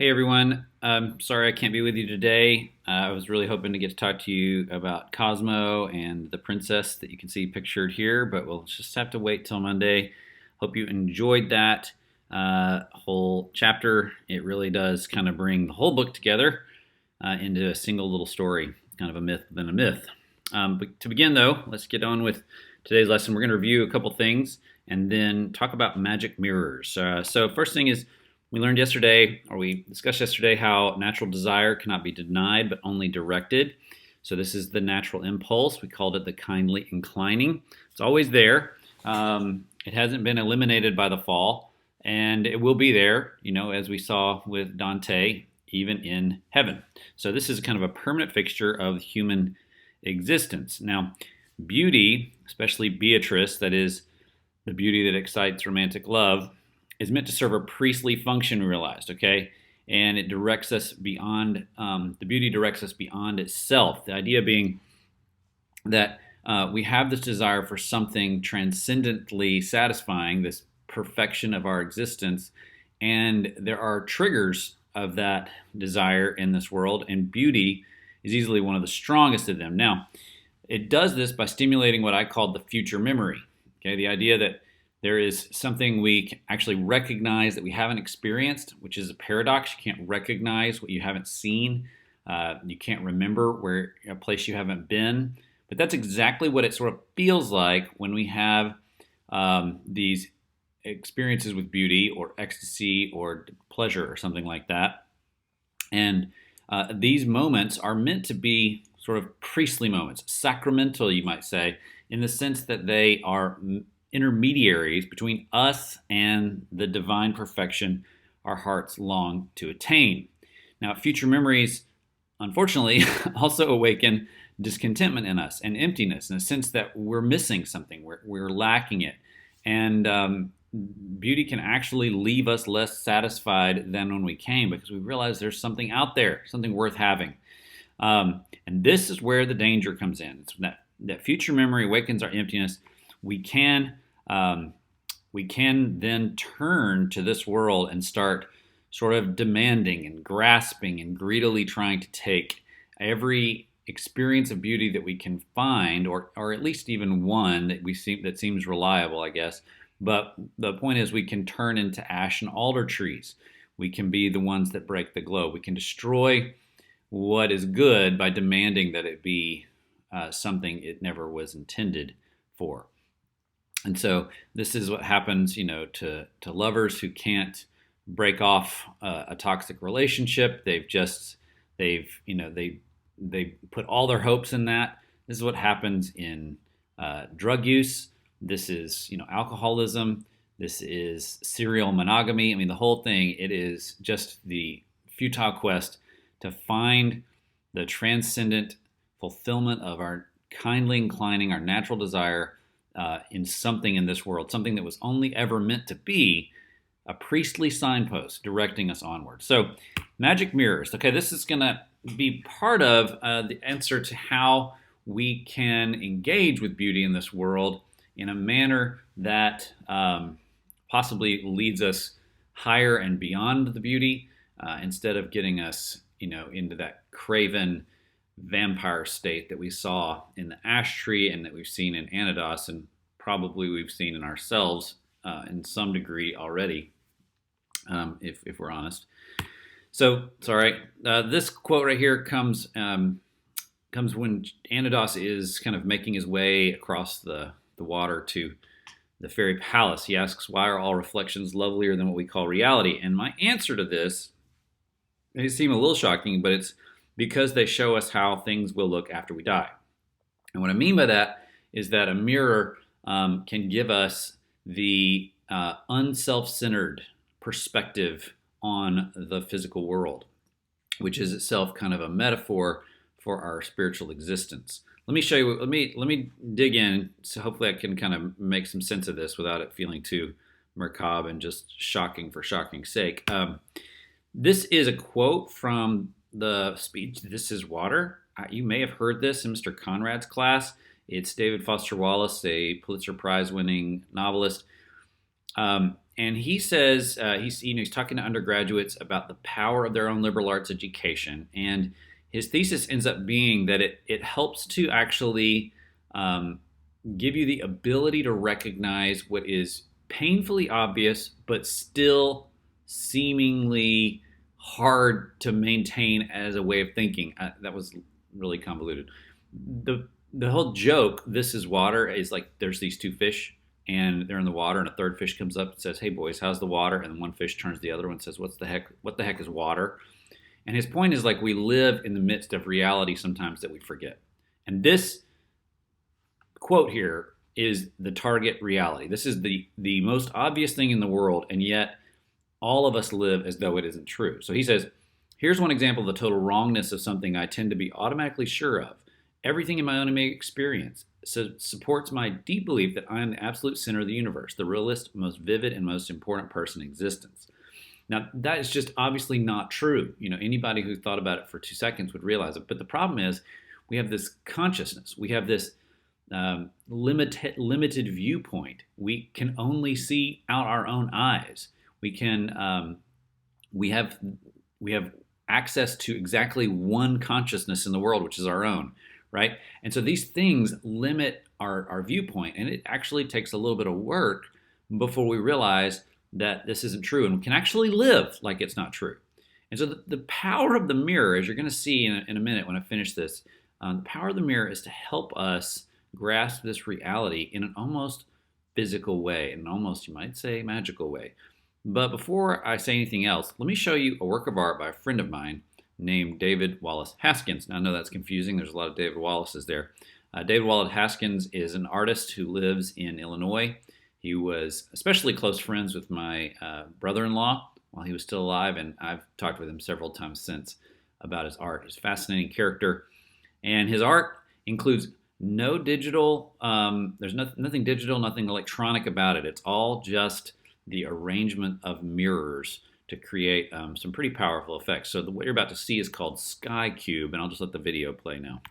Hey everyone, sorry I can't be with you today. I was really hoping to get to talk to you about Cosmo and the princess that you can see pictured here, but we'll just have to wait till Monday. Hope you enjoyed that whole chapter. It really does kind of bring the whole book together into a single little story, kind of a myth within a myth. But to begin, though, let's get on with today's lesson. We're going to review a couple things and then talk about magic mirrors. So first thing is, we discussed yesterday how natural desire cannot be denied but only directed. So this is the natural impulse. We called it the kindly inclining. It's always there. It hasn't been eliminated by the fall, and it will be there, as we saw with Dante, even in heaven. So this is kind of a permanent fixture of human existence. Now, beauty, especially Beatrice, that is the beauty that excites romantic love, is meant to serve a priestly function, we realized, okay? And it directs us beyond, the beauty directs us beyond itself. The idea being that we have this desire for something transcendently satisfying, this perfection of our existence, and there are triggers of that desire in this world, and beauty is easily one of the strongest of them. Now, it does this by stimulating what I called the future memory, okay? The idea that there is something we can actually recognize that we haven't experienced, which is a paradox. You can't recognize what you haven't seen. You can't remember a place you haven't been. But that's exactly what it sort of feels like when we have these experiences with beauty or ecstasy or pleasure or something like that. And these moments are meant to be sort of priestly moments, sacramental, you might say, in the sense that they are intermediaries between us and the divine perfection our hearts long to attain. Now, future memories, unfortunately, also awaken discontentment in us and emptiness in the sense that we're missing something, we're lacking it. And beauty can actually leave us less satisfied than when we came because we realize there's something out there, something worth having. And this is where the danger comes in. It's that future memory awakens our emptiness. We can then turn to this world and start sort of demanding and grasping and greedily trying to take every experience of beauty that we can find, or at least even one that seems reliable, I guess. But the point is, we can turn into ash and alder trees. We can be the ones that break the globe. We can destroy what is good by demanding that it be something it never was intended for. And so this is what happens, to lovers who can't break off a toxic relationship. They put all their hopes in that. This is what happens in drug use. This is, alcoholism. This is serial monogamy. I mean, the whole thing, it is just the futile quest to find the transcendent fulfillment of our kindly inclining, our natural desire in something in this world, something that was only ever meant to be a priestly signpost directing us onward. So, magic mirrors. Okay, this is going to be part of the answer to how we can engage with beauty in this world in a manner that possibly leads us higher and beyond the beauty instead of getting us, into that craven vampire state that we saw in the ash tree and that we've seen in Anados, and probably we've seen in ourselves in some degree already, if we're honest. So, sorry, this quote right here comes when Anados is kind of making his way across the water to the fairy palace. He asks, why are all reflections lovelier than what we call reality? And my answer to this, it seems a little shocking, but it's because they show us how things will look after we die. And what I mean by that is that a mirror can give us the unself-centered perspective on the physical world, which is itself kind of a metaphor for our spiritual existence. Let me show you. Let me dig in. So hopefully I can kind of make some sense of this without it feeling too macabre and just shocking for shocking's sake. This is a quote from the speech, This is Water. You may have heard this in Mr. Conrad's class. It's David Foster Wallace, a Pulitzer Prize winning novelist. And he says he's talking to undergraduates about the power of their own liberal arts education, and his thesis ends up being that it helps to actually give you the ability to recognize what is painfully obvious but still seemingly hard to maintain as a way of thinking. That was really convoluted. The whole joke, this is water, is like there's these two fish and they're in the water, and a third fish comes up and says, "Hey boys, how's the water?" And one fish turns to the other one and says, "What the heck is water?" And his point is, like, we live in the midst of reality sometimes that we forget. And this quote here is the target reality. This is the most obvious thing in the world, and yet all of us live as though it isn't true. So he says, here's one example of the total wrongness of something I tend to be automatically sure of. Everything in my own experience supports my deep belief that I am the absolute center of the universe, the realest, most vivid, and most important person in existence. Now, that is just obviously not true. Anybody who thought about it for 2 seconds would realize it. But the problem is we have this consciousness. We have this limited viewpoint. We can only see out our own eyes. We have access to exactly one consciousness in the world, which is our own, right? And so these things limit our viewpoint, and it actually takes a little bit of work before we realize that this isn't true, and we can actually live like it's not true. And so the power of the mirror, as you're going to see in a minute when I finish this, the power of the mirror is to help us grasp this reality in an almost physical way, in an almost, you might say, magical way. But before I say anything else, let me show you a work of art by a friend of mine named David Wallace Haskins. Now, I know that's confusing. There's a lot of David Wallaces there. David Wallace Haskins is an artist who lives in Illinois. He was especially close friends with my brother-in-law while he was still alive, and I've talked with him several times since about his art. He's a fascinating character, and his art includes no digital, there's nothing digital, nothing electronic about it. It's all just the arrangement of mirrors to create some pretty powerful effects. So what you're about to see is called Sky Cube, and I'll just let the video play now.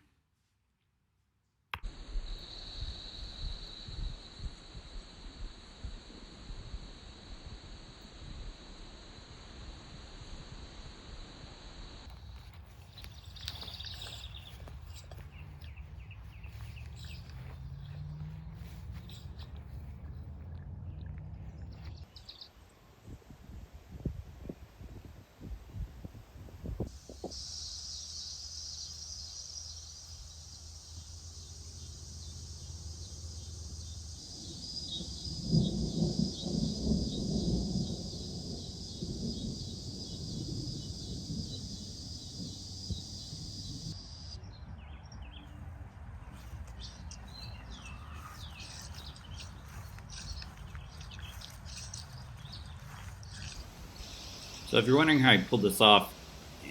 So if you're wondering how I pulled this off,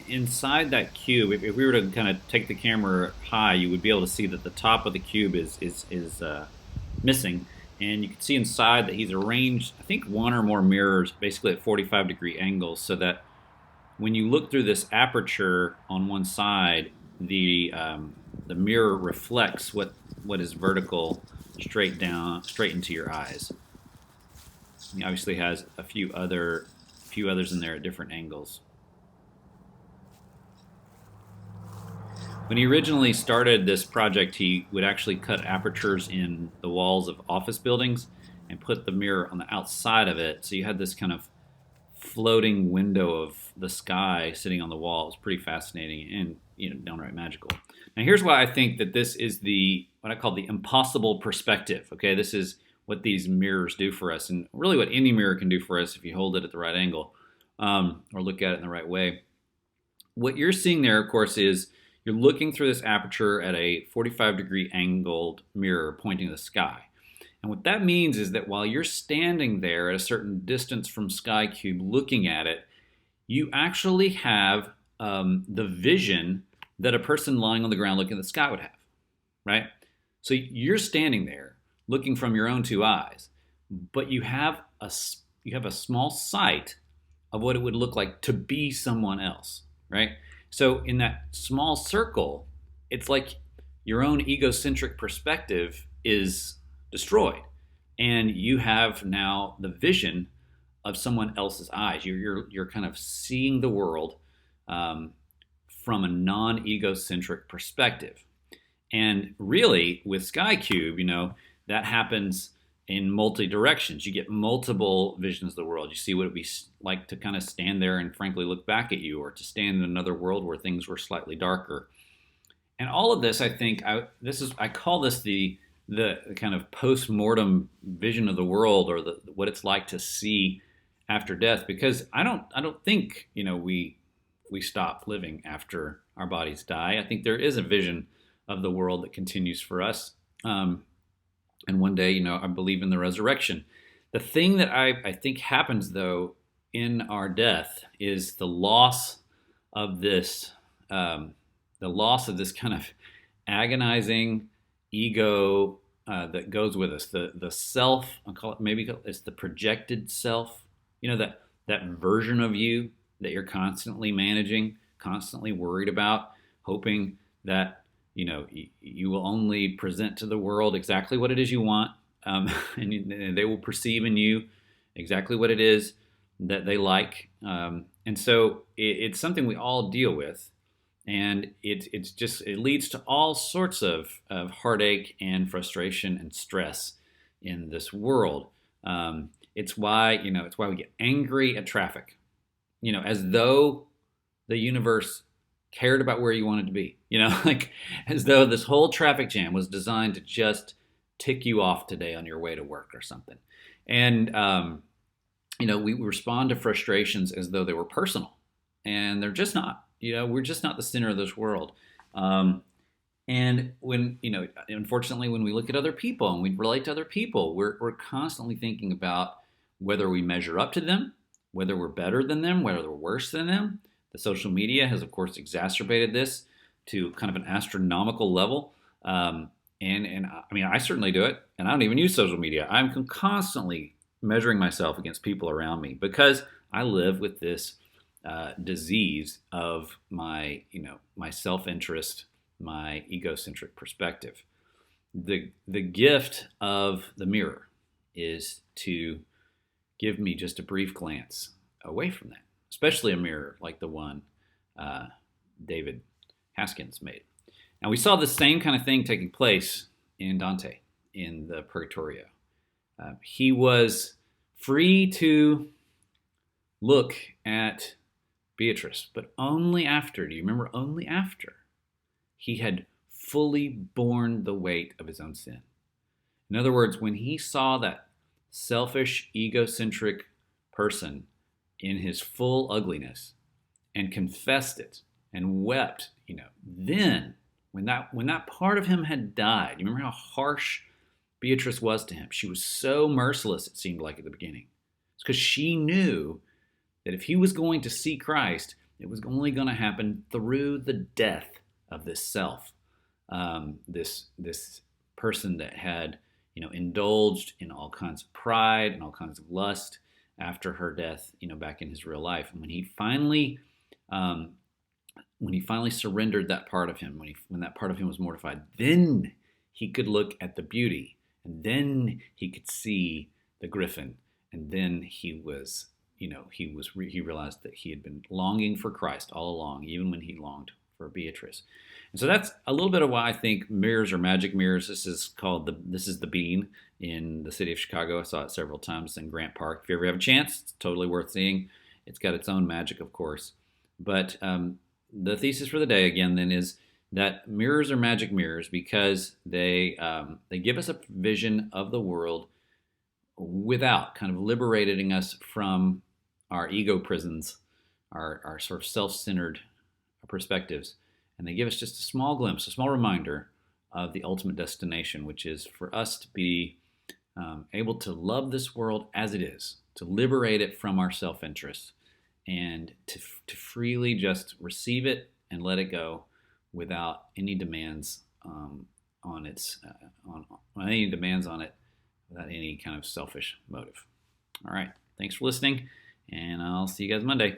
inside that cube, if we were to kind of take the camera high, you would be able to see that the top of the cube is missing. And you can see inside that he's arranged, I think, one or more mirrors basically at 45-degree angles, so that when you look through this aperture on one side, the mirror reflects what is vertical straight into your eyes. He obviously has a few others in there at different angles. When he originally started this project, he would actually cut apertures in the walls of office buildings and put the mirror on the outside of it. So you had this kind of floating window of the sky sitting on the wall. It was pretty fascinating and downright magical. Now here's why I think that this is what I call the impossible perspective. Okay, this is what these mirrors do for us, and really what any mirror can do for us if you hold it at the right angle or look at it in the right way. What you're seeing there, of course, is you're looking through this aperture at a 45-degree angled mirror pointing to the sky. And what that means is that while you're standing there at a certain distance from Sky Cube looking at it, you actually have the vision that a person lying on the ground looking at the sky would have, right? So you're standing there looking from your own two eyes, but you have a small sight of what it would look like to be someone else, right? So in that small circle, it's like your own egocentric perspective is destroyed, and you have now the vision of someone else's eyes. You're kind of seeing the world um, from a non-egocentric perspective. And really, with SkyCube, that happens in multi directions. You get multiple visions of the world. You see what it'd be like to kind of stand there and frankly look back at you, or to stand in another world where things were slightly darker. And all of this, I think, I call this the kind of post mortem vision of the world, or what it's like to see after death, because I don't think we stop living after our bodies die. I think there is a vision of the world that continues for us. And one day, I believe in the resurrection. The thing that I think happens, though, in our death is the loss of this, kind of agonizing ego that goes with us. The self, I'll call it, maybe it's the projected self. That version of you that you're constantly managing, constantly worried about, hoping that you will only present to the world exactly what it is you want, and they will perceive in you exactly what it is that they like. And so it's something we all deal with, and it leads to all sorts of heartache and frustration and stress in this world. It's why we get angry at traffic, as though the universe cared about where you wanted to be, like as though this whole traffic jam was designed to just tick you off today on your way to work or something. And, we respond to frustrations as though they were personal, and they're just not. We're just not the center of this world. And when, unfortunately, when we look at other people and we relate to other people, we're constantly thinking about whether we measure up to them, whether we're better than them, whether we're worse than them. The social media has, of course, exacerbated this to kind of an astronomical level. And I mean, I certainly do it, and I don't even use social media. I'm constantly measuring myself against people around me because I live with this disease of my self-interest, my egocentric perspective. The gift of the mirror is to give me just a brief glance away from that, especially a mirror like the one David Haskins made. And we saw the same kind of thing taking place in Dante in the Purgatorio. He was free to look at Beatrice, but only after, do you remember? Only after he had fully borne the weight of his own sin. In other words, when he saw that selfish, egocentric person in his full ugliness and confessed it and wept, then when that part of him had died, you remember how harsh Beatrice was to him? She was so merciless, it seemed like at the beginning. It's because she knew that if he was going to see Christ, it was only going to happen through the death of this self, this person that had indulged in all kinds of pride and all kinds of lust after her death, back in his real life. And when he finally surrendered that part of him, when that part of him was mortified, then he could look at the beauty, and then he could see the griffin, and then he realized that he had been longing for Christ all along, even when he longed for Beatrice. And so that's a little bit of why I think mirrors are magic mirrors. This is the Bean in the city of Chicago. I saw it several times in Grant Park. If you ever have a chance, it's totally worth seeing. It's got its own magic, of course. But the thesis for the day, again, then, is that mirrors are magic mirrors because they give us a vision of the world without kind of liberating us from our ego prisons, our sort of self-centered perspectives. And they give us just a small glimpse, a small reminder of the ultimate destination, which is for us to be able to love this world as it is, to liberate it from our self-interest, and to freely just receive it and let it go without any demands on any demands on it, without any kind of selfish motive. All right, thanks for listening, and I'll see you guys Monday.